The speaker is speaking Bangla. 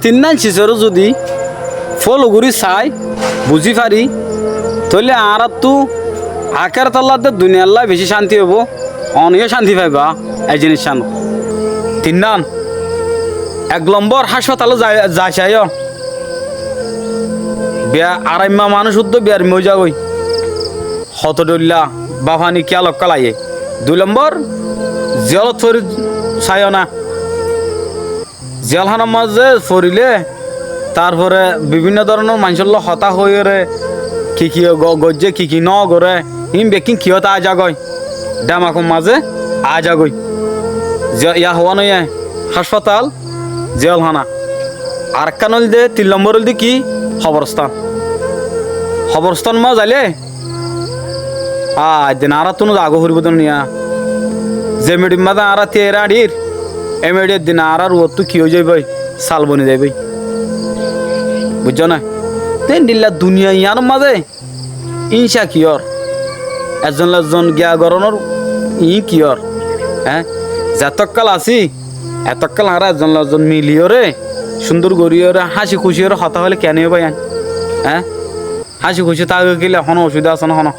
তিন শিশরও যদি ফলগুড়ি চাই বুঝি পারি তাহলে আর তো আকার তাল্লাতে দুনিয়াল্লা বেশি শান্তি হবো অনেক শান্তি পাইবা এই জিনিস শান তিন নাম 1 নম্বর হাসপাতালে যাই চাই বিয়া আড়াইমা মানুষ উদ্যোগ বিয়ার মজা ওই হতডল্লা বাফানি কিয়ালক কালাইয়ে 2 নম্বর জেলত ফরি চাই না জেলখানার মাঝে ফরিলে তারপরে বিভিন্ন ধরনের মানুষের হতা হয়ে রে কি গজ্জে কি ন করে ইম বেকিং কিয়তা আজাগয় ডামাকম মাঝে আজাগই ইয়া হওয়া নয় হাসপাতাল জেলখানা আর একটা নল দে 3 নম্বর হল কি খবরস্থান মা যাইলে দিন আর তো আগো ফুরিব তো নিয়া যে মেডিম মাদা আর তেরা আড়ির এ মেডির দিন আর তো কি হয়ে যাইবই সাল বনে যাইবই বুঝছ না তেন দিল্লা দুনিয়া ইয়ার মাঝে ইনসা কিয়র একজন গিয়া গরণর কিয়র হ্যাঁ যতকাল আছি এতকাল আর একজন মিলিও রে সুন্দর গড়িও রে হাসি খুশি হতা হলে কেন ভাই হ্যাঁ হাসি খুশি তা গেলে এখন অসুবিধা আছে না